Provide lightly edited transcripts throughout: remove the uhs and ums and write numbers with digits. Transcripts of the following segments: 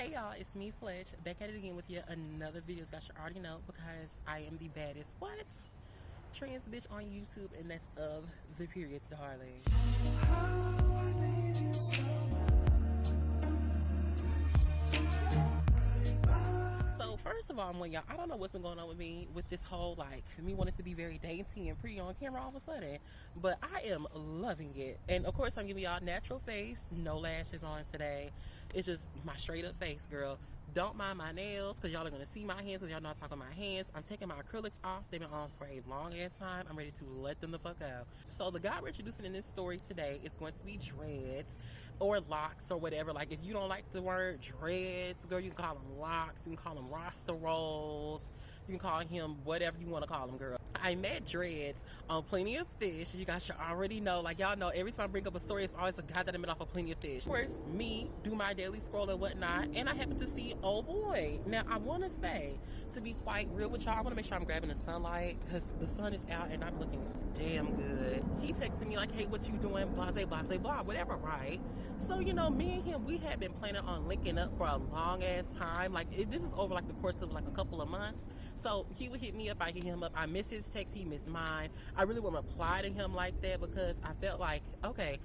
Hey y'all, it's me Fletch, back at it again with yet another video. Guys, you already know because I am the baddest trans bitch on YouTube, and that's of the periods, darling. So first of all, I'm y'all, I don't know what's been going on with me with this whole me wanting to be very dainty and pretty on camera all of a sudden, but I am loving it. And of course I'm giving y'all natural face, no lashes on today. It's just my straight up face, girl. Don't mind my nails because y'all are going to see my hands because y'all know I talk about my hands. I'm taking my acrylics off. They've been on for a long ass time. I'm ready to let them the fuck out. So the guy we're introducing in this story today is going to be dreads or locks or whatever. Like if you don't like the word dreads, girl, you can call them locks. You can call them rasta rolls. You can call him whatever you want to call him, girl. I met dreads on Plenty of Fish. You guys should already know. Like y'all know, every time I bring up a story, it's always a guy that I met off of Plenty of Fish. Of course, me, do my daily scroll and whatnot, and I happen to see oh boy. Now I want to say, to be quite real with y'all, I want to make sure I'm grabbing the sunlight because the sun is out and I'm looking damn good. He texted me like, hey, what you doing? Blase, blase, blah, whatever, right? So, you know, me and him, we had been planning on linking up for a long ass time. This is over the course of a couple of months. So he would hit me up, I hit him up. I miss his text, he missed mine. I really wouldn't reply to him like that because I felt like, okay,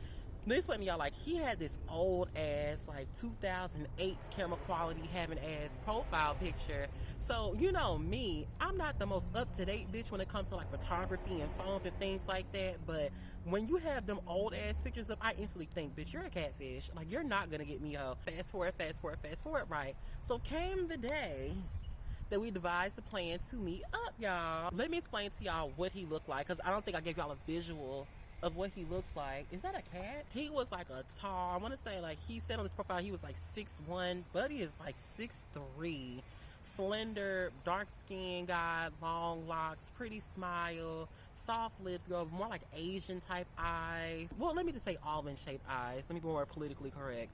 this one, y'all, he had this old ass 2008 camera quality having ass profile picture. So you know me, I'm not the most up-to-date bitch when it comes to photography and phones and things like that, but when you have them old ass pictures up, I instantly think, bitch, you're a catfish. You're not gonna get me, ho. Fast forward, right? So came the day that we devised a plan to meet up, y'all. Let me explain to y'all what he looked like, because I don't think I gave y'all a visual of what he looks like. Is that a cat? He was a tall, I want to say he said on his profile he was 6'1", Buddy is 6'3", slender, dark skinned guy, long locks, pretty smile, soft lips, girl, more Asian type eyes. Well, let me just say almond shaped eyes. Let me be more politically correct.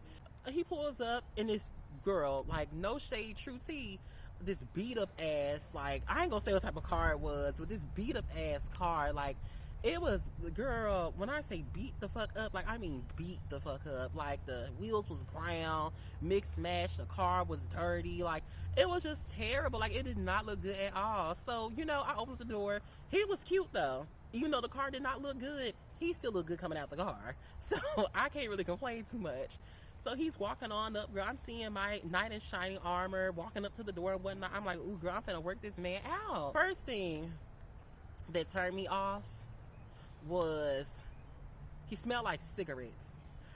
He pulls up in this girl, no shade, true tea, this beat up ass, I ain't gonna say what type of car it was, but this beat up ass car, it was, girl, when I say beat the fuck up, I mean beat the fuck up. The wheels was brown, mixed match, the car was dirty, it was just terrible. It did not look good at all. So, you know, I opened the door. He was cute though. Even though the car did not look good, he still looked good coming out the car. So I can't really complain too much. So he's walking on up, girl. I'm seeing my knight in shining armor, walking up to the door and whatnot. I'm like, ooh, girl, I'm finna work this man out. First thing that turned me off was he smelled like cigarettes.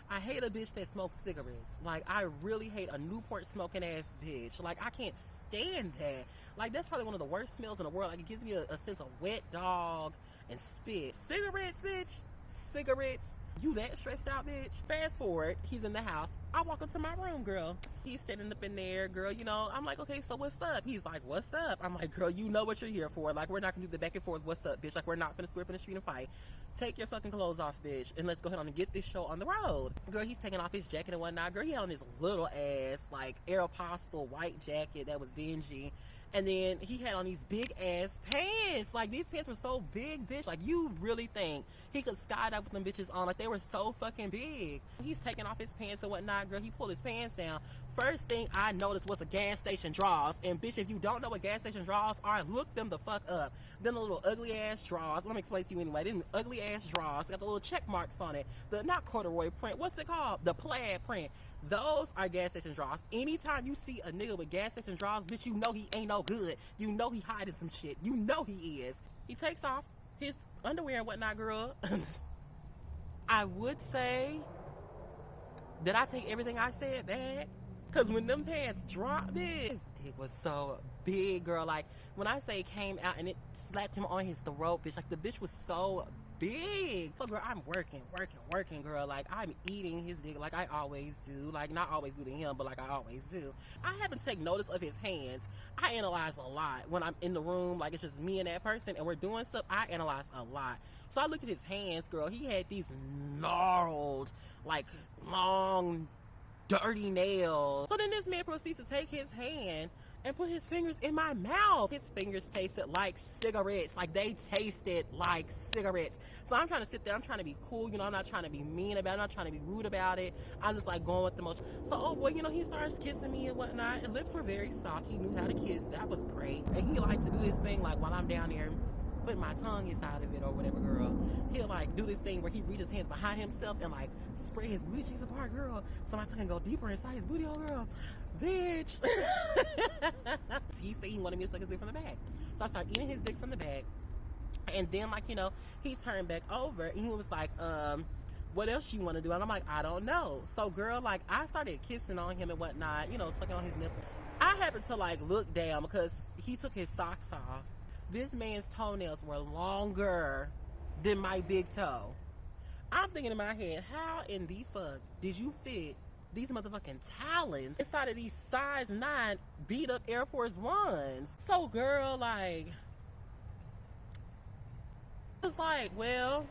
I hate a bitch that smokes cigarettes. I really hate a Newport smoking ass bitch. I can't stand that. That's probably one of the worst smells in the world. It gives me a sense of wet dog and spit. Cigarettes, bitch. Cigarettes. You that stressed out, bitch? Fast forward, he's in the house. I walk up to my room, girl. He's standing up in there, girl, you know. I'm like, okay, so what's up? He's like, what's up? I'm like, girl, you know what you're here for. We're not gonna do the back and forth, what's up, bitch? We're not gonna square up in the street and fight. Take your fucking clothes off, bitch, and let's go ahead on and get this show on the road. Girl, he's taking off his jacket and whatnot. Girl, he had on this little ass, Aeropostale white jacket that was dingy. And then he had on these big ass pants. These pants were so big, bitch. You really think he could skydive with them bitches on? They were so fucking big. He's taking off his pants and whatnot, girl. He pulled his pants down. First thing I noticed was a gas station drawers. And bitch, if you don't know what gas station drawers are, look them the fuck up. Then the little ugly ass drawers. Let me explain to you anyway. Them ugly ass drawers got the little check marks on it. The not corduroy print. What's it called? The plaid print. Those are gas station drawers. Anytime you see a nigga with gas station drawers, bitch, you know he ain't no good. You know he hiding some shit. You know he is. He takes off his underwear and whatnot, girl. I would say, did I take everything I said back? Because when them pants dropped, his dick was so big, girl. When I say came out and it slapped him on his throat, bitch, the bitch was so big. So, girl, I'm working, girl. I'm eating his dick like I always do. Not always do to him, but I always do. I haven't taken notice of his hands. I analyze a lot when I'm in the room. It's just me and that person and we're doing stuff. I analyze a lot. So I look at his hands, girl. He had these gnarled, long, dirty nails. So then this man proceeds to take his hand and put his fingers in my mouth. His fingers tasted like cigarettes. Like, they tasted like cigarettes. So I'm trying to sit there. I'm trying to be cool. You know, I'm not trying to be mean about it. I'm not trying to be rude about it. I'm just like going with the motion. So, oh boy, you know, he starts kissing me and whatnot. His lips were very soft. He knew how to kiss. That was great. And he liked to do this thing, like, while I'm down there putting my tongue inside of it or whatever, girl. He'll like do this thing where he reaches his hands behind himself and like spread his booty cheeks apart, girl, so my tongue can go deeper inside his booty hole, girl. Bitch. He said he wanted me to suck his dick from the back. So I started eating his dick from the back. And then, like, you know, he turned back over and he was like, what else you want to do? And I'm like, I don't know. So, girl, like, I started kissing on him and whatnot, you know, sucking on his nipple. I happened to like look down because he took his socks off. This man's toenails were longer than my big toe. I'm thinking in my head, how in the fuck did you fit these motherfucking talons inside of these size 9 beat up Air Force Ones? So, girl, like, I was like, well,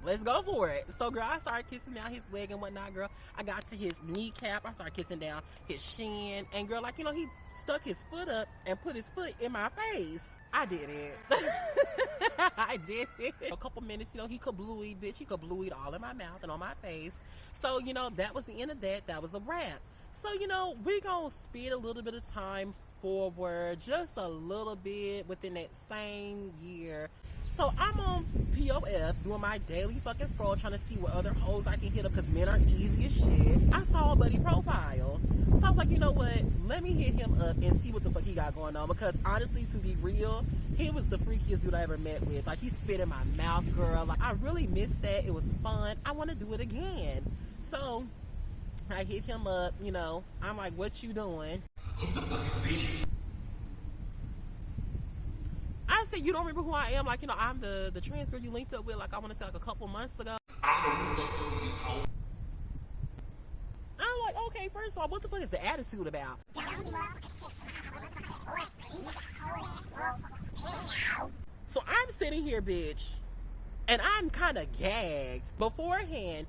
let's go for it. So, girl, I started kissing down his leg and whatnot, girl. I got to his kneecap. I started kissing down his shin. And, girl, like, you know, he stuck his foot up and put his foot in my face. I did it. I did it. A couple minutes, you know, he kablooey, bitch. He kablooeyed all in my mouth and on my face. So, you know, that was the end of that. That was a wrap. So, you know, we're going to speed a little bit of time forward, just a little bit within that same year. So I'm on POF doing my daily fucking scroll trying to see what other hoes I can hit up because men are easy as shit. I saw a buddy profile. So I was like, you know what? Let me hit him up and see what the fuck he got going on. Because honestly, to be real, he was the freakiest dude I ever met with. Like, he spit in my mouth, girl. Like, I really missed that. It was fun. I want to do it again. So I hit him up, you know. I'm like, what you doing? I said, you don't remember who I am? Like, you know, I'm the trans girl you linked up with, like, I want to say, like, a couple months ago. I'm like, okay, first of all, what the fuck is the attitude about? So I'm sitting here, bitch, and I'm kind of gagged. Beforehand,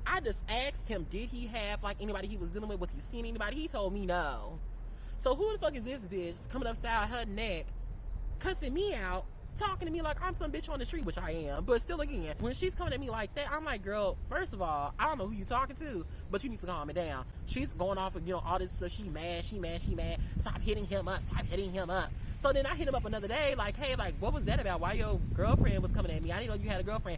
I just asked him, did he have, like, anybody he was dealing with? Was he seeing anybody? He told me no. So who the fuck is this bitch coming upside her neck, cussing me out, talking to me like I'm some bitch on the street, which I am. But still, again, when she's coming at me like that, I'm like, girl, first of all, I don't know who you talking to, but you need to calm it down. She's going off of, you know, all this stuff. She mad. Stop hitting him up. So then I hit him up another day, like, hey, like, what was that about? Why your girlfriend was coming at me? I didn't know you had a girlfriend.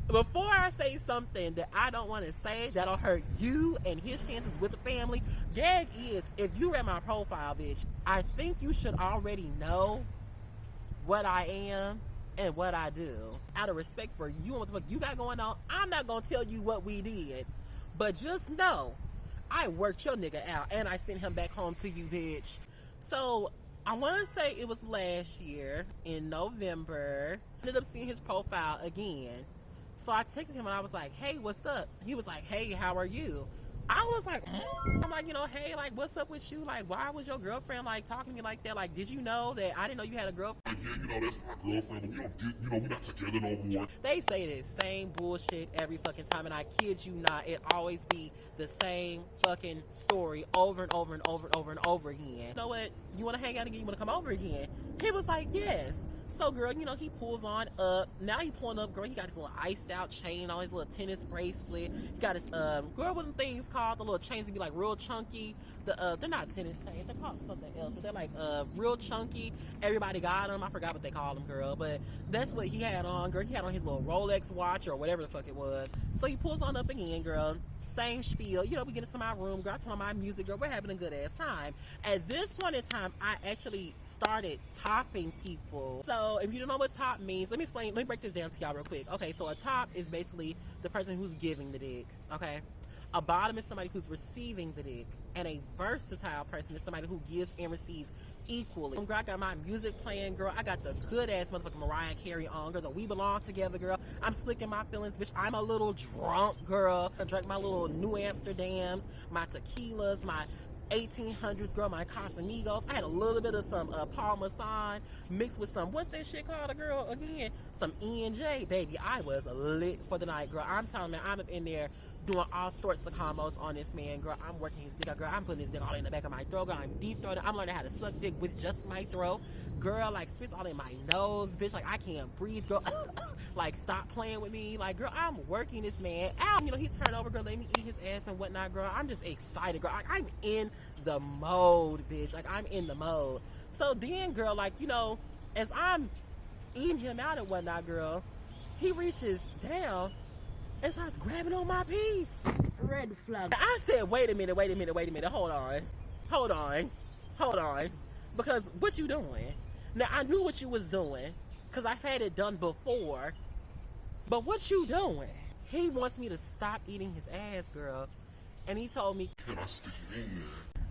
Before I say something that I don't want to say that'll hurt you and his chances with the family, gag is, if you read my profile, bitch, I think you should already know what I am and what I do. Out of respect for you and what the fuck you got going on, I'm not going to tell you what we did. But just know, I worked your nigga out and I sent him back home to you, bitch. So, I want to say it was last year in November. I ended up seeing his profile again. So I texted him and I was like, hey, what's up? He was like, hey, how are you? I was like, I'm like, you know, hey, like, what's up with you? Like, why was your girlfriend, like, talking to me like that? Like, did you know that I didn't know you had a girlfriend? Yeah, you know, that's my girlfriend, but we don't get, you know, we're not together no more. They say this same bullshit every fucking time, and I kid you not, it always be the same fucking story over and over and over and over and over again. You know what? You want to hang out again? You want to come over again? He was like, yes. So, girl, you know, he pulls on up. Now he pulling up, girl. He got his little iced out chain on, his little tennis bracelet. He got his, girl, what them things called? The little chains that be like real chunky. They're not tennis chains. They're called something else. But they're like, real chunky. Everybody got them. I forgot what they call them, girl. But that's what he had on, girl. He had on his little Rolex watch or whatever the fuck it was. So he pulls on up again, girl. Same spiel. You know, we get into my room, girl. I turn on my music, girl. We're having a good ass time. At this point in time, I actually started topping people. So if you don't know what top means, let me explain. Let me break this down to y'all real quick. Okay, so a top is basically the person who's giving the dick. Okay. A bottom is somebody who's receiving the dick. And a versatile person is somebody who gives and receives equally. Girl, I got my music playing, girl. I got the good ass motherfucking Mariah Carey on, girl. The We Belong Together, girl. I'm slicking my feelings, bitch. I'm a little drunk, girl. I drank my little New Amsterdams, my tequilas, my 1800s, girl, my Casamigos. I had a little bit of some Parmesan mixed with some, what's that shit called, girl, again? Some E&J, baby. I was lit for the night, girl. I'm telling you, I'm up in there doing all sorts of combos on this man, girl. I'm working his dick out, girl. I'm putting his dick all in the back of my throat, girl. I'm deep throating. I'm learning how to suck dick with just my throat, girl. Like, spits all in my nose, bitch. Like, I can't breathe, girl. Like, stop playing with me. Like, girl, I'm working this man out. You know, he turned over, girl, let me eat his ass and whatnot, girl. I'm just excited, girl. I'm in the mode, bitch. Like, I'm in the mode. So then, girl, like, you know, as I'm eating him out and whatnot, girl, he reaches down and starts grabbing on my piece. Red flag. I said, wait a minute, hold on. Because what you doing? Now, I knew what you was doing, because I've had it done before, but what you doing? He wants me to stop eating his ass, girl, and he told me, Can I stick it in there?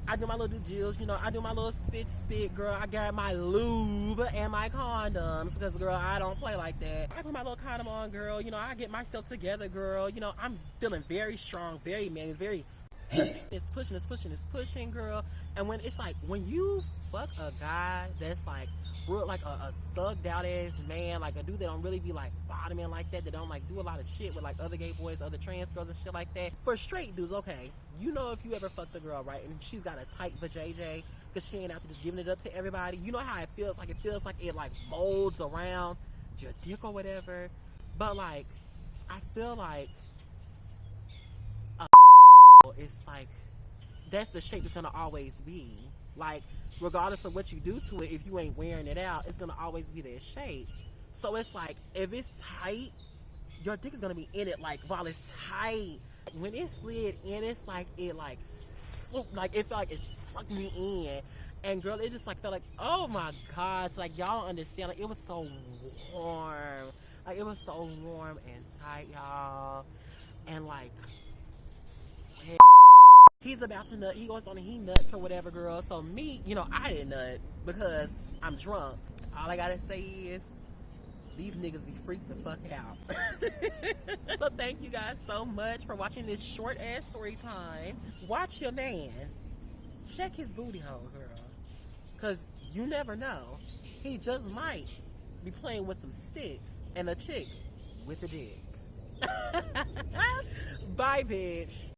I do my little due deals, you know, I do my little spit, girl. I got my lube and my condoms, because, girl, I don't play like that. I put my little condom on, girl, you know, I get myself together, girl. You know, I'm feeling very strong, very manly, very... It's pushing, girl. And when it's like, when you fuck a guy that's like, real, like a thugged out ass man, like a dude that don't really be like bottoming like that don't like do a lot of shit with like other gay boys, other trans girls and shit like that. For straight dudes, okay, you know, if you ever fucked a girl, right, and she's got a tight vajayjay, because she ain't out to just giving it up to everybody, you know how it feels like it like molds around your dick or whatever. But like, I feel like it's like, that's the shape it's gonna always be. Like, regardless of what you do to it, if you ain't wearing it out, it's gonna always be that shape. So it's like, if it's tight, your dick is gonna be in it, like, while it's tight. When it slid in, it's like, it like swooped, like, it felt like it sucked me in. And girl, it just like felt like, oh my gosh, like, y'all don't understand, like, it was so warm. Like, it was so warm and tight, y'all. And like, he's about to nut. He goes on and he nuts or whatever, girl. So me, you know, I didn't nut because I'm drunk. All I gotta say is, these niggas be freaked the fuck out. So thank you guys so much for watching this short ass story time. Watch your man. Check his booty hole, girl. Cause you never know. He just might be playing with some sticks and a chick with a dick. Bye, bitch.